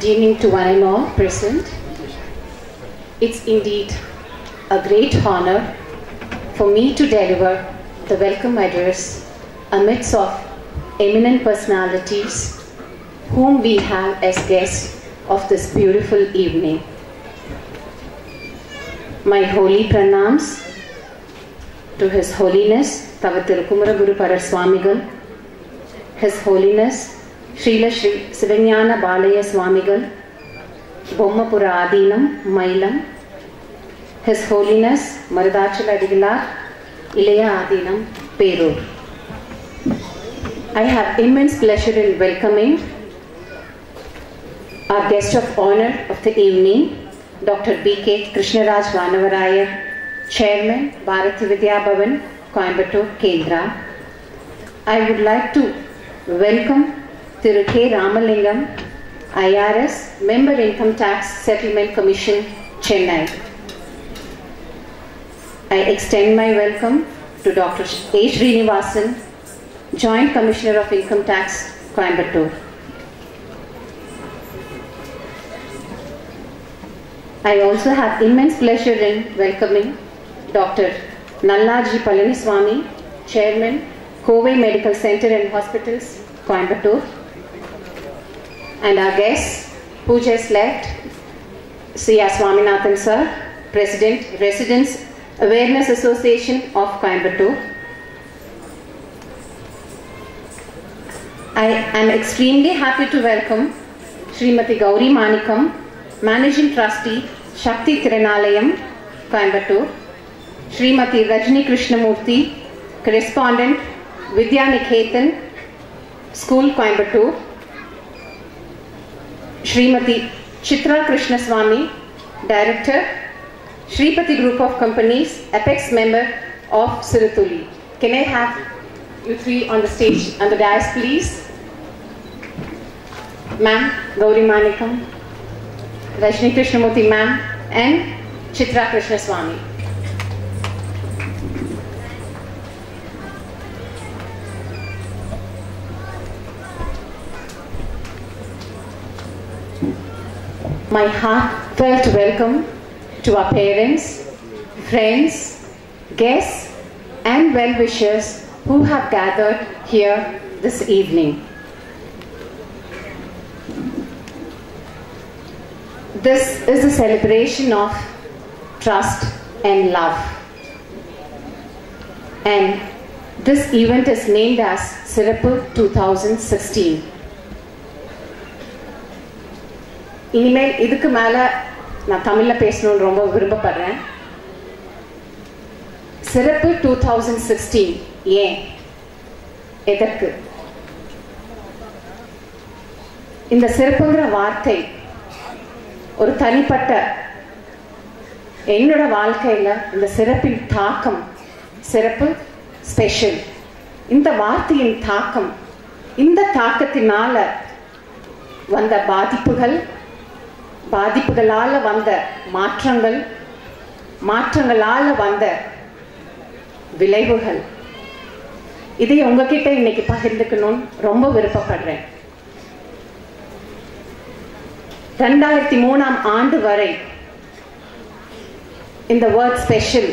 Good evening to one and all present. It's indeed a great honor for me to deliver the welcome address amidst of eminent personalities whom we have as guests of this beautiful evening. My holy pranams to His Holiness Tavathir Kumaraguru Parar Swamigal, His Holiness Srila Shri Sivanyana Balaya Swamigal, Bommapura Adinam, Mailam, His Holiness Maradachala Adigalar, Ilaya Adinam, Perur. I have immense pleasure in welcoming our guest of honor of the evening, Dr. B.K. Krishnaraj Vanavarayar, Chairman, Bharati Vidya Bhavan, Coimbatore, Kendra. I would like to welcome Thiru K. Ramalingam, IRS, Member Income Tax Settlement Commission, Chennai. I extend my welcome to Dr. A. Srinivasan, Joint Commissioner of Income Tax, Coimbatore. I also have immense pleasure in welcoming Dr. Nallaji Palaniswamy, Chairman, Kovai Medical Center and Hospitals, Coimbatore. And our guests who just left, C.R. Swaminathan Sir, President, Residents Awareness Association of Coimbatore. I am extremely happy to welcome Srimati Gauri Manikam, Managing Trustee, Shakti Tiranalayam, Coimbatore. Srimati Rajni Krishnamurthy, Correspondent, Vidya Niketan, School, Coimbatore. Srimati Chitra Krishnaswamy, Director, Shripati Group of Companies, Apex Member of Sirutuli. Can I have you three on the stage and the dais, please? Ma'am, Gauri Manikam, Rajni Krishnamurthy ma'am, and Chitra Krishnaswamy. My heartfelt welcome to our parents, friends, guests, and well-wishers who have gathered here this evening. This is a celebration of trust and love. And this event is named as Sirappu 2016. இனிமேல் இதுக்கு மேலே நான் தமிழில் பேசணும்னு ரொம்ப விரும்பப்படுறேன். சிறப்பு 2016 ஏன், எதற்கு? இந்த சிறப்புங்கிற வார்த்தை ஒரு தனிப்பட்ட என்னோட வாழ்க்கையில் இந்த சிறப்பின் தாக்கம், சிறப்பு ஸ்பெஷல், இந்த வார்த்தையின் தாக்கம், இந்த தாக்கத்தினால வந்த பாதிப்புகளால் வந்த மாற்றங்கள், மாற்றங்களால் வந்த விளைவுகள், இதை உங்ககிட்ட இன்னைக்கு பகிர்ந்துக்கணும்னு ரொம்ப விருப்பப்படுறேன். 2003ஆம் ஆண்டு வரை இந்த வேர்ட் ஸ்பெஷல்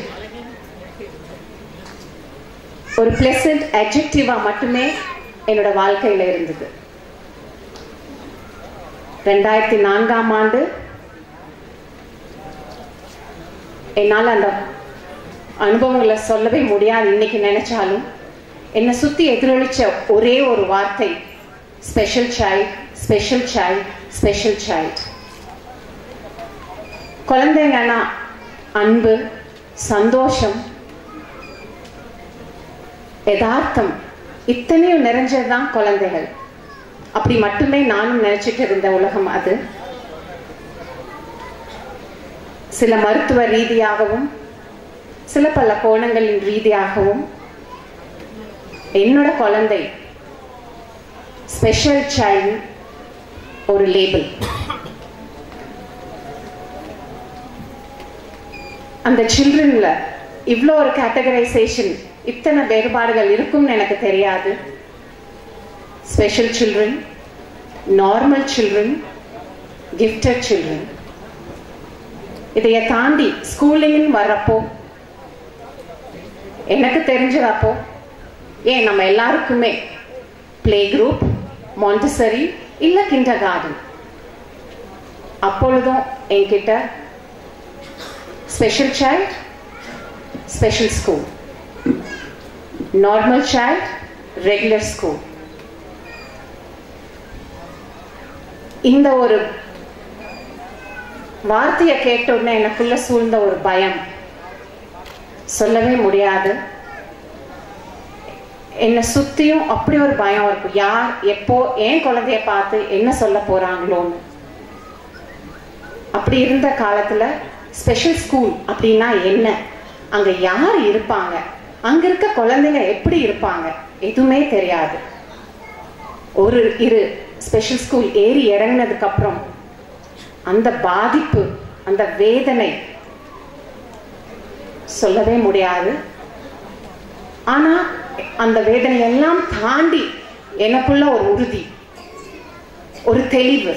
ஒரு பிளசன்ட் அட்ஜெக்டிவா மட்டுமே என்னோட வாழ்க்கையில் இருந்தது. 2004ஆம் ஆண்டு என்னால் அந்த அனுபவங்களை சொல்லவே முடியாது. இன்னைக்கு நினைச்சாலும் என்னை சுற்றி எதிரொலிச்ச ஒரே ஒரு வார்த்தை special child, special child, special child. குழந்தைங்கன்னா அன்பு, சந்தோஷம், யதார்த்தம் இத்தனையும் நிறைஞ்சதுதான் குழந்தைகள். அப்படி மட்டுமே நானும் நினைச்சிட்டு இருந்த உலகம் அது. சில மருத்துவ ரீதியாகவும் சில பல கோணங்களின் ரீதியாகவும் என்னோட குழந்தை ஸ்பெஷல் சைல்டு ஒரு லேபிள். அந்த சில்ட்ரன்ல இவ்வளோ ஒரு கேட்டகரைசேஷன், இத்தனை வேறுபாடுகள் இருக்கும்னு எனக்கு தெரியாது. special children, normal children, gifted children. இதைய தாண்டி ஸ்கூலிங் வர்றப்போ எனக்கு தெரிஞ்சதப்போ ஏன் நம்ம எல்லாருக்குமே பிளே குரூப், மாண்டசரி இல்ல கிண்டர் கார்டன். அப்பொழுதும் என்கிட்ட special child, special school, normal child, regular school. இந்த ஒரு வார்த்தையை கேட்ட உடனே எனக்குள்ள சூழ்ந்த ஒரு பயம் சொல்லவே முடியாது. என்னை சுத்தியும் அப்படி ஒரு பயம் இருக்கும், யார் எப்போ ஏன் குழந்தைய பார்த்து என்ன சொல்ல போறாங்களோன்னு. அப்படி இருந்த காலத்துல ஸ்பெஷல் ஸ்கூல் அப்படின்னா என்ன, அங்க யார் இருப்பாங்க, அங்க இருக்க குழந்தைங்க எப்படி இருப்பாங்க, எதுவுமே தெரியாது. ஒரு ஸ்பெஷல் ஸ்கூல் ஏறி இறங்கினதுக்கு அப்புறம் அந்த பாதிப்பு, அந்த வேதனை சொல்லவே முடியாது. ஆனா அந்த வேதனை எல்லாம் தாண்டி எனக்குள்ள ஒரு உறுதி, ஒரு தெளிவு.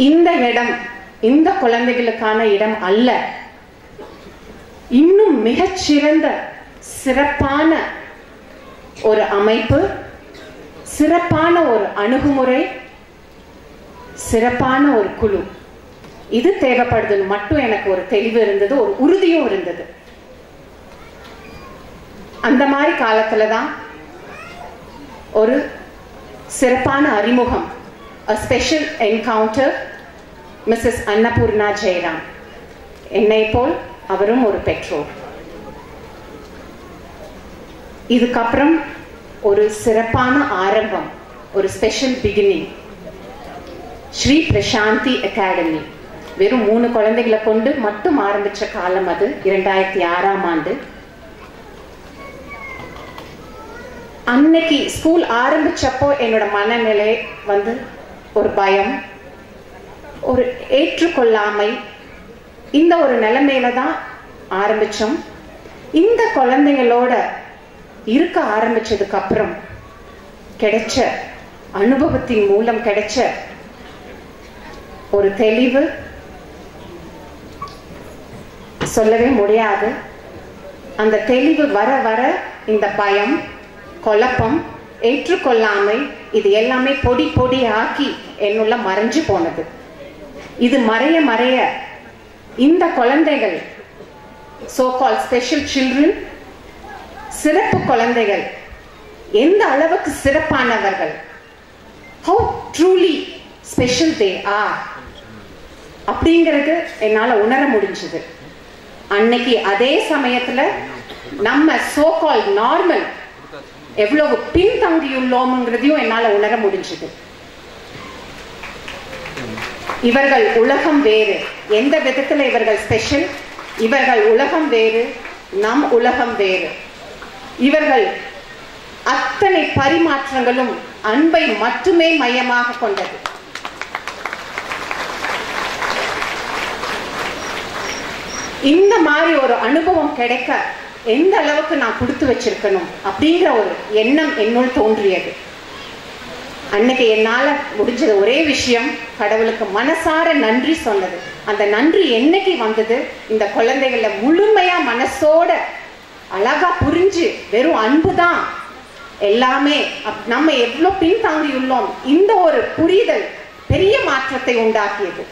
இந்த இடம் இந்த குழந்தைகளுக்கான இடம் அல்ல, இன்னும் மிகச்சிறந்த சிறப்பான ஒரு அமைப்பு, சிறப்பான ஒரு அணுகுமுறை, சிறப்பான ஒரு குழு இது தேவைப்படுதுன்னு மட்டும் எனக்கு ஒரு தெளிவு இருந்தது, ஒரு உறுதியும் இருந்தது. அந்த மாதிரி காலத்துலதான் ஒரு சிறப்பான அறிமுகம், a special encounter, Mrs Annapurna Jayaram. என்னை போல் அவரும் ஒரு பெற்றோர். இதுக்கப்புறம் ஒரு சிறப்பான ஆரம்பம், ஒரு special beginning, Shri Prashanti academy. வெறும் 3 குழந்தைகளை கொண்டு மட்டும் ஆரம்பிச்ச காலம் அது, 2006ஆம் ஆண்டு. அன்னைக்கு ஸ்கூல் ஆரம்பிச்சப்போ என்னோட மனநிலை ஒரு பயம், ஒரு ஏற்றுக்கொள்ளாமை, இந்த ஒரு நிலைமையில தான் ஆரம்பிச்சோம். இந்த குழந்தைங்களோட இருக்க ஆரம்பிச்சதுக்கு அப்புறம் கிடைச்ச அனுபவத்தின் மூலம் கிடைச்ச ஒரு தெளிவு சொல்லவே முடியாது. அந்த தெளிவு வர வர இந்த பயம், குழப்பம், ஏற்றுக்கொள்ளாமை இது எல்லாமே பொடி பொடி ஆக்கி என்னுள்ள மறைஞ்சு போனது. இது மறைய மறைய இந்த குழந்தைகள், சோ கால் ஸ்பெஷல் சில்ட்ரன், சிறப்பு குழந்தைகள் எந்த அளவுக்கு சிறப்பானவர்கள், how truly special they are அப்படிங்கிறது என்னால உணர முடிஞ்சது. அன்னைக்கு அதே சமயத்துல நம்ம சோ கால் நார்மல் எவ்வளவு பின்தங்கியுள்ளோம்ங்கிறதையும் என்னால உணர முடிஞ்சது. இவர்கள் உலகம் வேறு, எந்த விதத்துல இவர்கள் ஸ்பெஷல், இவர்கள் உலகம் வேறு, நம் உலகம் வேறு. இவர்கள் அத்தனை பரிமாற்றங்களும் அன்பை மட்டுமே மையமாக கொண்டது. இந்த மாதிரி ஒரு அனுபவம் கிடைக்க எந்த அளவுக்கு நான் கொடுத்து வச்சிருக்கணும் அப்படிங்கிற ஒரு எண்ணம் என்னுள் தோன்றியது. அன்னைக்கு என்னால முடிஞ்சது ஒரே விஷயம், கடவுளுக்கு மனசார நன்றி சொன்னது. அந்த நன்றி என்னைக்கு வந்தது, இந்த குழந்தைகள முழுமையா மனசோட அழகா புரிஞ்சு வெறும் அன்புதான் எல்லாமே, நம்ம எவ்வளவு பின்தாங்கியுள்ளோம், இந்த ஒரு புரிதல் பெரிய மாற்றத்தை உண்டாக்கியது.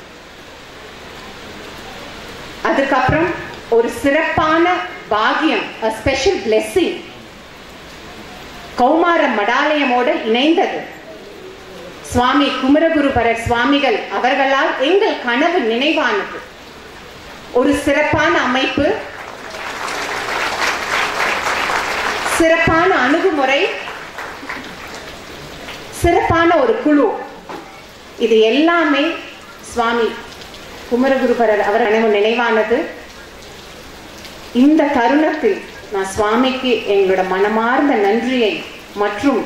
அதுக்கப்புறம் ஒரு சிறப்பான பாக்கியம், a special blessing, கௌமார மடாலயமோடு இணைந்தது. சுவாமி குமரகுருபரர் சுவாமிகள் அவர்களால் எங்கள் கனவு நினைவானது. ஒரு சிறப்பான அமைப்பு, சிறப்பான அணுகுமுறை, சிறப்பான ஒரு குழு, இது எல்லாமே சுவாமி குமரகுருபரர் அவர் கனவு நினைவானது. இந்த தருணத்தில் நான் சுவாமிக்கு எங்களோட மனமார்ந்த நன்றியை மற்றும்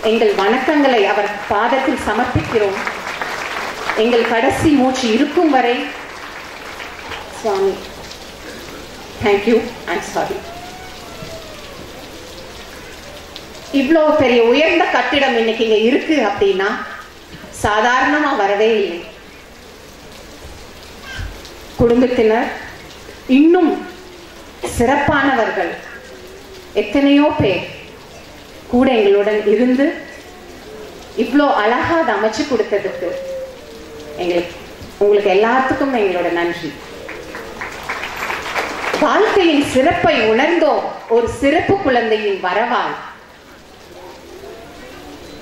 எங்கள் வணக்கங்களை அவர் பாதத்தில் சமர்ப்பிக்கிறோம். எங்கள் கடைசி மூச்சு இருக்கும் வரை சுவாமி, தேங்க்யூ அண்ட் சாரி. இவ்வளோ பெரிய உயர்ந்த கட்டிடம் இன்னைக்கு இங்க இருக்கு அப்படின்னா சாதாரணமா வரவே இல்லை. குடும்பத்தினர் இன்னும் சிறப்பானவர்கள் எத்தனையோ பேர் கூட எங்களுடன் இருந்து இவ்வளோ அழகா அதை அமைச்சு கொடுத்ததுக்கு உங்களுக்கு எல்லாத்துக்கும் எங்களோட நன்றி. வாழ்க்கையின் சிறப்பை உணர்ந்தோம் ஒரு சிறப்பு குழந்தையின் வரவால்.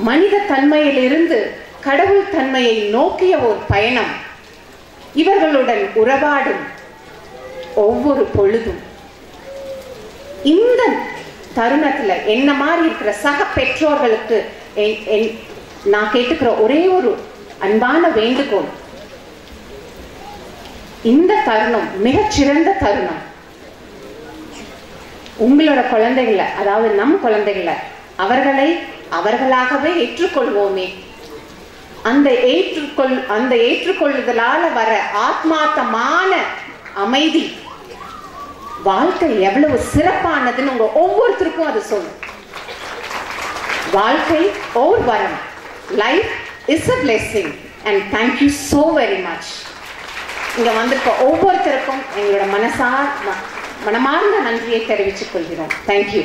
மனித தன்மையிலிருந்து கடவுள் தன்மையை நோக்கிய ஒரு பயணம். இவர்களுடன் உறவாடும் ஒவ்வொரு பொழுதும் இந்த தருணத்துல என்ன மாதிரி இருக்கிற சக பெற்றோர்களுக்கு நான் கேட்டுக்கிற ஒரே ஒரு அன்பான வேண்டுகோள், இந்த தருணம் மிகச்சிறந்த தருணம். உங்களோட குழந்தைகளை, அதாவது நம் குழந்தைகளை அவர்களை அவர்களாகவே ஏற்றுக்கொள்வோமே. அந்த ஏற்றுக்கொள்ளுதலால வர ஆத்மார்த்தமான அமைதி வாழ்க்கை எவ்வளவு சிறப்பானதுன்னு உங்க ஒவ்வொருத்தருக்கும் அது சொல்லும். வாழ்க்கை ஓர் வரம். Life is a blessing and thank you so very much. இங்க வந்திருக்க ஒவ்வொருத்தருக்கும் எங்களோட மனமார்ந்த நன்றியை தெரிவித்துக் கொள்கிறோம். Thank you.